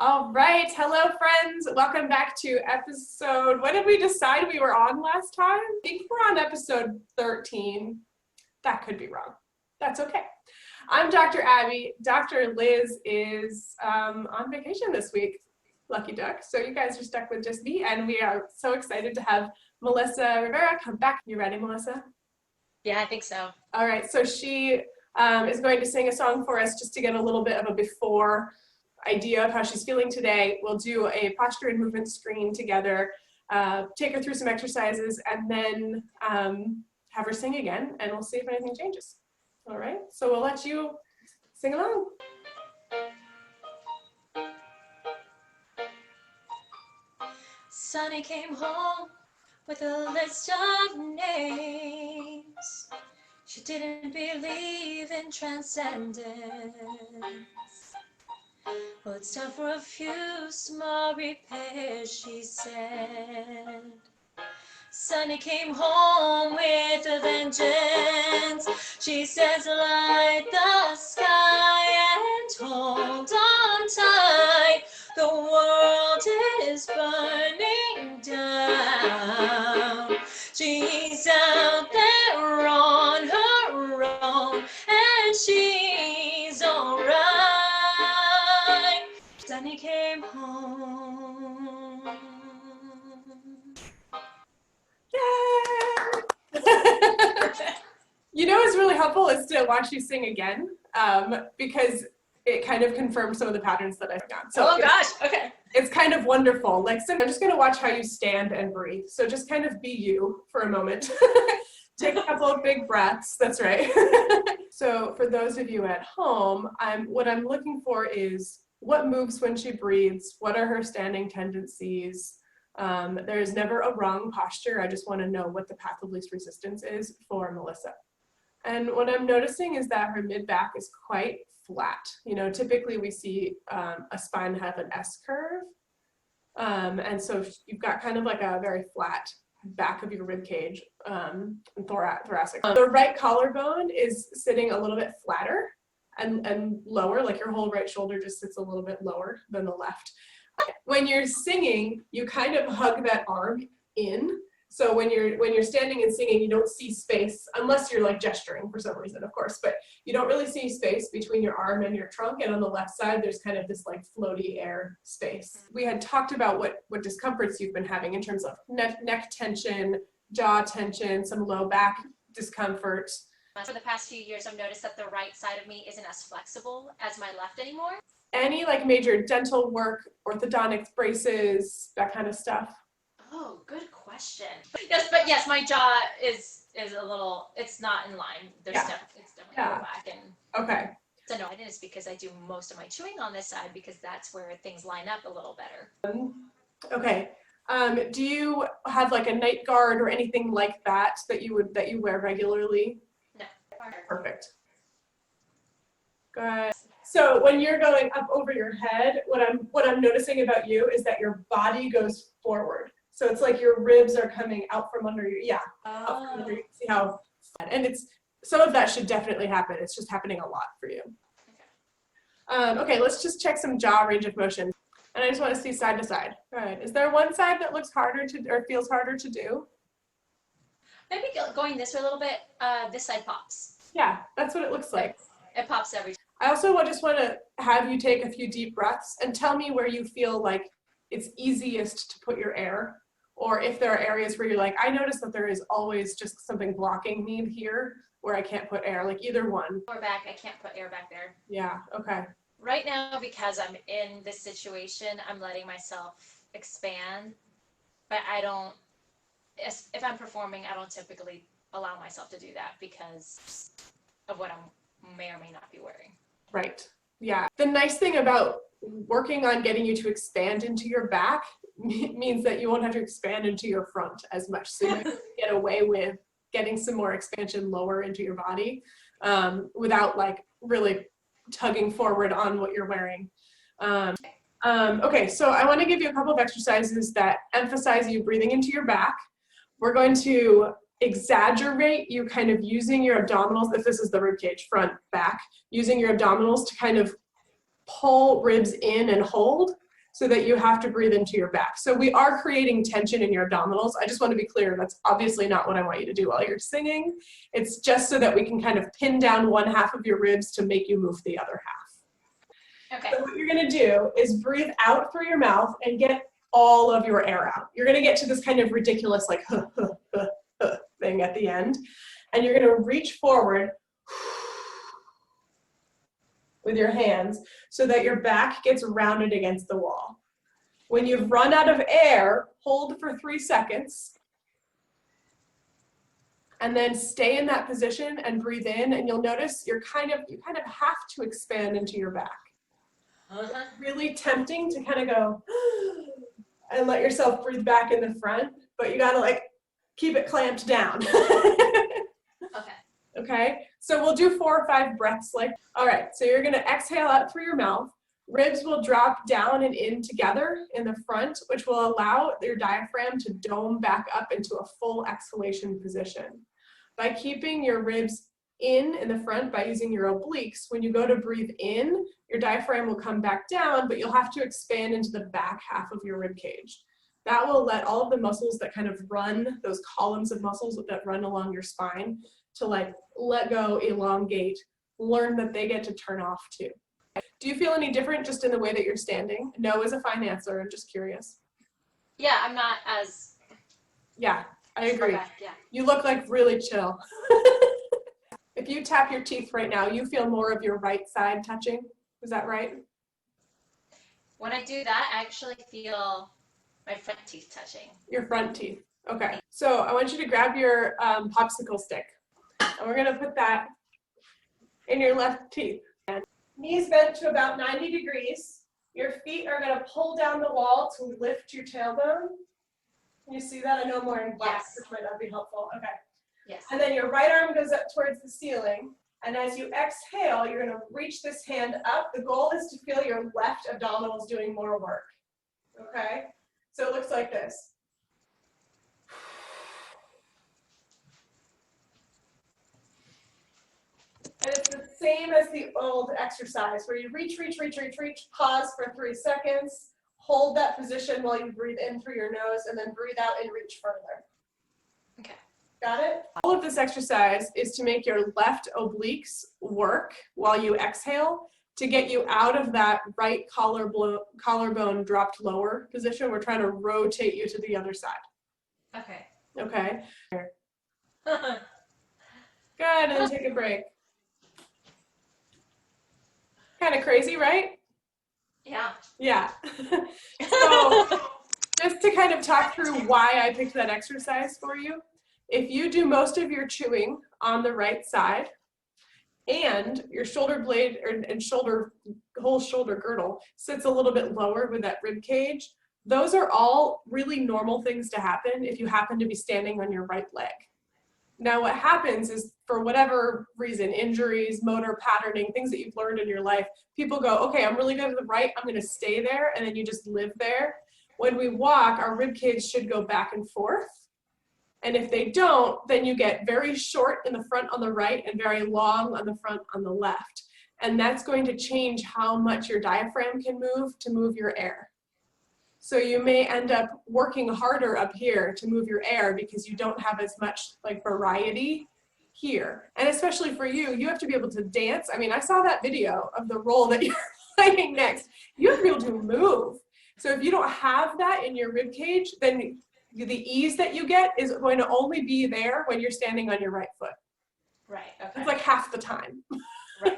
All right, hello friends. Welcome back to episode, what did we decide we were on last time? I think we're on episode 13. That could be wrong. That's okay. I'm Dr. Abby. Dr. Liz is on vacation this week. Lucky duck. So you guys are stuck with just me, and we are so excited to have Melissa Rivera come back. You ready, Melissa? Yeah, I think so. All right, so she is going to sing a song for us just to get a little bit of a before idea of how she's feeling today. We'll do a posture and movement screen together, take her through some exercises, and then have her sing again, and we'll see if anything changes. All right, so we'll let you sing along. Sonny came home with a list of names. She didn't believe in transcendence. Well, it's time for a few small repairs, she said. Sonny came home with a vengeance. She says, light the sky and hold on tight. The world is burning down. She's out there on her own, and she's alright. Sonny came home. Yay! You know what's really helpful is to watch you sing again, because it kind of confirms some of the patterns that I've done. So oh gosh, okay. It's kind of wonderful. Like, so I'm just going to watch how you stand and breathe. So just kind of be you for a moment. Take a couple of big breaths. That's right. So for those of you at home, what I'm looking for is what moves when she breathes. What are her standing tendencies? There's never a wrong posture. I just want to know what the path of least resistance is for Melissa. And what I'm noticing is that her mid-back is quite flat. You know, typically we see a spine have an S curve. And so you've got kind of like a very flat back of your rib cage, and thoracic. The right collarbone is sitting a little bit flatter and lower, like your whole right shoulder just sits a little bit lower than the left. When you're singing, you kind of hug that arm in. So when you're standing and singing, you don't see space, unless you're like gesturing for some reason, of course, but you don't really see space between your arm and your trunk. And on the left side, there's kind of this like floaty air space. We had talked about what discomforts you've been having in terms of neck tension, jaw tension, some low back discomfort. For the past few years, I've noticed that the right side of me isn't as flexible as my left anymore. Any like major dental work, orthodontics, braces, that kind of stuff? Oh, good question. Yes, my jaw is a little, it's not in line. It's definitely low back. And okay. So no, it is because I do most of my chewing on this side because that's where things line up a little better. Okay. Do you have like a night guard or anything like that you wear regularly? No. Perfect. Good. So when you're going up over your head, what I'm noticing about you is that your body goes forward. So it's like your ribs are coming out from under you. Out from under you. See how? And some of that should definitely happen. It's just happening a lot for you. Okay, let's just check some jaw range of motion. And I just want to see side to side. All right. Is there one side that looks harder to or feels harder to do? Maybe going this way a little bit. This side pops. Yeah, that's what it looks like. It pops every time. I also just want to have you take a few deep breaths and tell me where you feel like it's easiest to put your air, or if there are areas where you're like, I notice that there is always just something blocking me here where I can't put air, like either one. Or back, I can't put air back there. Yeah, okay. Right now, because I'm in this situation, I'm letting myself expand, but I don't, if I'm performing, I don't typically allow myself to do that because of what I may or may not be wearing. Right. Yeah. The nice thing about working on getting you to expand into your back means that you won't have to expand into your front as much. So you can get away with getting some more expansion lower into your body without like really tugging forward on what you're wearing. Okay, so I want to give you a couple of exercises that emphasize you breathing into your back. We're going to exaggerate you kind of using your abdominals, if this is the rib cage, front, back, using your abdominals to kind of pull ribs in and hold, so that you have to breathe into your back. So we are creating tension in your abdominals. I just want to be clear, that's obviously not what I want you to do while you're singing. It's just so that we can kind of pin down one half of your ribs to make you move the other half. Okay. So what you're going to do is breathe out through your mouth and get all of your air out. You're going to get to this kind of ridiculous like thing at the end. And you're going to reach forward with your hands so that your back gets rounded against the wall. When you've run out of air, hold for 3 seconds. And then stay in that position and breathe in, and you'll notice you kind of have to expand into your back. It's really tempting to kind of go and let yourself breathe back in the front, but you gotta like keep it clamped down. Okay. Okay, so we'll do 4 or 5 breaths like, all right, so you're gonna exhale out through your mouth. Ribs will drop down and in together in the front, which will allow your diaphragm to dome back up into a full exhalation position. By keeping your ribs in the front by using your obliques, when you go to breathe in, your diaphragm will come back down, but you'll have to expand into the back half of your rib cage. That will let all of the muscles that kind of run, those columns of muscles that run along your spine, to like let go, elongate, learn that they get to turn off too. Do you feel any different just in the way that you're standing? No is a fine answer, I'm just curious. Yeah, I'm not as... Yeah, I agree. Back, yeah. You look like really chill. If you tap your teeth right now, you feel more of your right side touching. Is that right? When I do that, I actually feel my front teeth touching. Your front teeth. Okay. So I want you to grab your popsicle stick. And we're going to put that in your left teeth. Knees bent to about 90 degrees. Your feet are going to pull down the wall to lift your tailbone. Can you see that? I know more in black, Yes. which might not be helpful. Okay. Yes. And then your right arm goes up towards the ceiling. And as you exhale, you're going to reach this hand up. The goal is to feel your left abdominals doing more work. Okay? So it looks like this. And it's the same as the old exercise where you reach, pause for 3 seconds, hold that position while you breathe in through your nose, and then breathe out and reach further. Okay. Got it? All of this exercise is to make your left obliques work while you exhale to get you out of that right collarbone dropped lower position. We're trying to rotate you to the other side. Okay. Okay? Good, and then take a break. Kind of crazy, right? Yeah. Yeah. So just to kind of talk through why I picked that exercise for you, if you do most of your chewing on the right side and your shoulder blade and whole shoulder girdle sits a little bit lower with that rib cage, those are all really normal things to happen if you happen to be standing on your right leg. Now what happens is, for whatever reason, injuries, motor patterning, things that you've learned in your life, people go, okay, I'm really good at the right, I'm gonna stay there, and then you just live there. When we walk, our rib cage should go back and forth. And if they don't, then you get very short in the front on the right and very long on the front on the left. And that's going to change how much your diaphragm can move to move your air. So you may end up working harder up here to move your air because you don't have as much like variety here. And especially for you, you have to be able to dance. I mean, I saw that video of the role that you're playing next. You have to be able to move. So if you don't have that in your rib cage, then the ease that you get is going to only be there when you're standing on your right foot. Right, okay. It's like half the time. Right.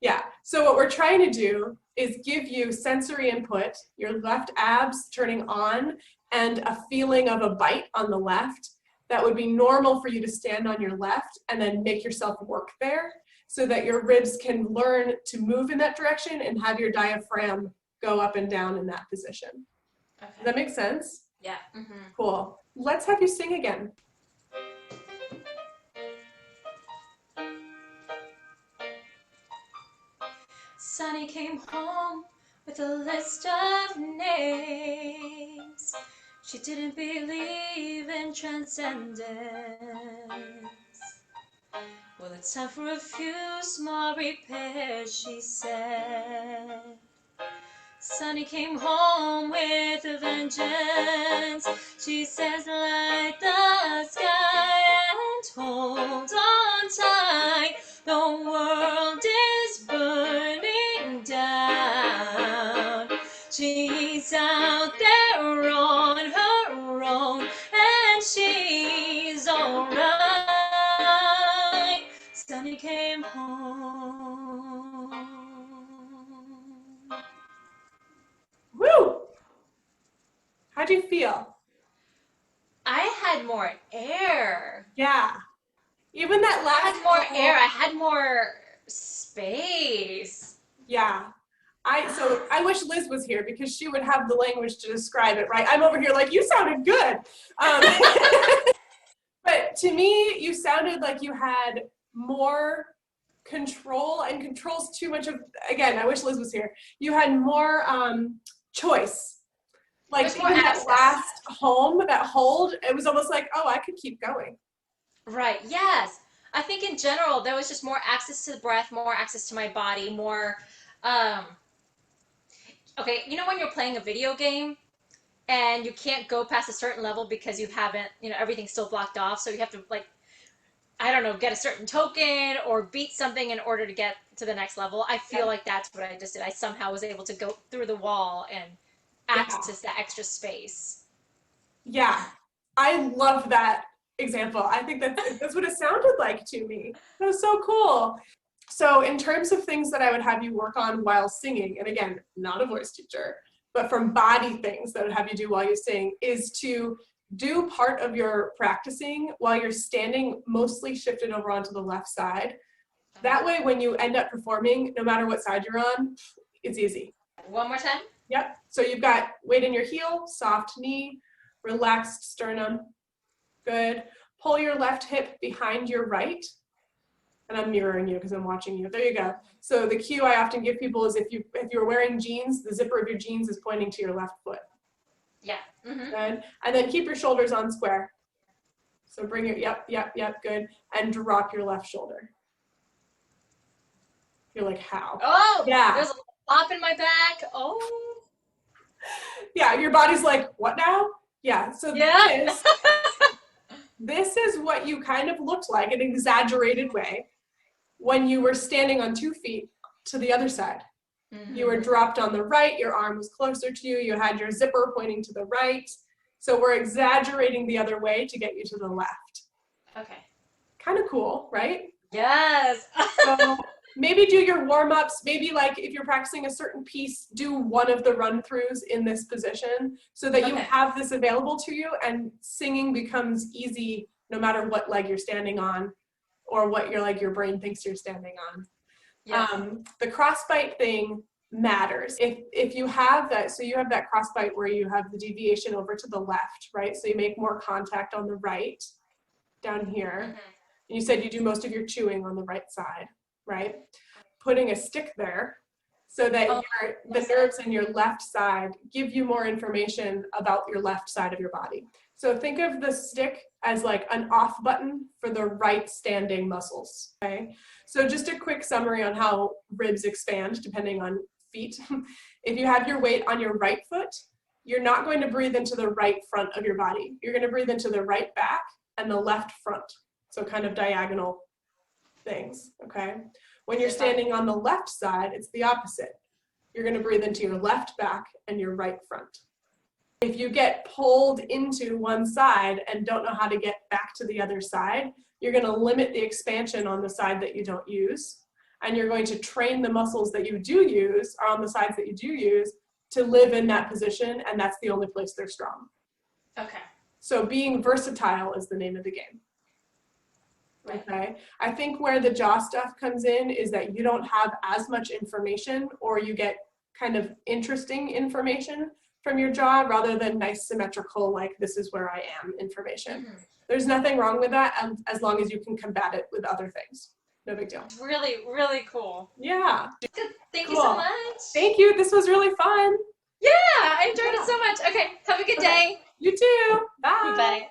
Yeah, so what we're trying to do is give you sensory input, your left abs turning on, and a feeling of a bite on the left that would be normal for you to stand on your left and then make yourself work there so that your ribs can learn to move in that direction and have your diaphragm go up and down in that position. Okay. Does that make sense? Yeah. Mm-hmm. Cool. Let's have you sing again. Sonny came home with a list of names. She didn't believe in transcendence. Well, it's time for a few small repairs, she said. Sunny came home with a vengeance. She says, light the sky and hold on tight. The world is burning down. She's out there on her own, and she's alright. Sunny came home. Woo! How'd you feel? I had more air. Yeah. Even that I last had more air. I had more space. Yeah. I wish Liz was here because she would have the language to describe it, right? I'm over here like, you sounded good. But to me, you sounded like you had more control, and control's too much of, again, I wish Liz was here. You had more choice. Like even that last home, that hold, it was almost like, oh, I could keep going. Right, yes. I think in general, there was just more access to the breath, more access to my body, more, okay, you know when you're playing a video game and you can't go past a certain level because you haven't, everything's still blocked off, so you have to, like, I don't know, get a certain token or beat something in order to get to the next level. I feel like that's what I just did. I somehow was able to go through the wall and access that extra space. Yeah, I love that example. I think that's what it sounded like to me. That was so cool. So in terms of things that I would have you work on while singing, and again, not a voice teacher, but from body things that I would have you do while you sing, is to do part of your practicing while you're standing mostly shifted over onto the left side. That way, when you end up performing, no matter what side you're on, it's easy. One more time? Yep. So you've got weight in your heel, soft knee, relaxed sternum. Good. Pull your left hip behind your right. And I'm mirroring you because I'm watching you. There you go. So the cue I often give people is if you're wearing jeans, the zipper of your jeans is pointing to your left foot. Yeah. Mm-hmm. Good. And then keep your shoulders on square. So bring your, yep, good. And drop your left shoulder. You're like, how? Oh, yeah. There's a pop in my back. Oh. Yeah, your body's like, what now? Yeah, so yeah. this is what you kind of looked like in an exaggerated way when you were standing on 2 feet to the other side. Mm-hmm. You were dropped on the right, your arm was closer to you, you had your zipper pointing to the right. So we're exaggerating the other way to get you to the left. Okay. Kind of cool, right? Yes. So maybe do your warm-ups, maybe like if you're practicing a certain piece, do one of the run-throughs in this position so that you have this available to you and singing becomes easy no matter what leg you're standing on or what your brain thinks you're standing on. Yes. The crossbite thing matters. If you have that, so you have that crossbite where you have the deviation over to the left, right? So you make more contact on the right down here. Mm-hmm. And you said you do most of your chewing on the right side, right? Putting a stick there so that the nerves in your left side give you more information about your left side of your body. So think of the stick as like an off button for the right standing muscles, okay? So just a quick summary on how ribs expand depending on feet. If you have your weight on your right foot, you're not going to breathe into the right front of your body. You're going to breathe into the right back and the left front. So kind of diagonal things, okay? When you're standing on the left side, it's the opposite. You're going to breathe into your left back and your right front. If you get pulled into one side and don't know how to get back to the other side, you're going to limit the expansion on the side that you don't use, and you're going to train the muscles that you do use, or on the sides that you do use, to live in that position, and that's the only place they're strong. Okay. So being versatile is the name of the game. Okay. I think where the jaw stuff comes in is that you don't have as much information, or you get kind of interesting information from your jaw rather than nice symmetrical, like this is where I am information. Mm-hmm. There's nothing wrong with that as long as you can combat it with other things. No big deal. Really, really cool. Yeah. Good. Thank you so much. Thank you. This was really fun. Yeah, I enjoyed it so much. Okay, have a good day. You too. Bye. Bye.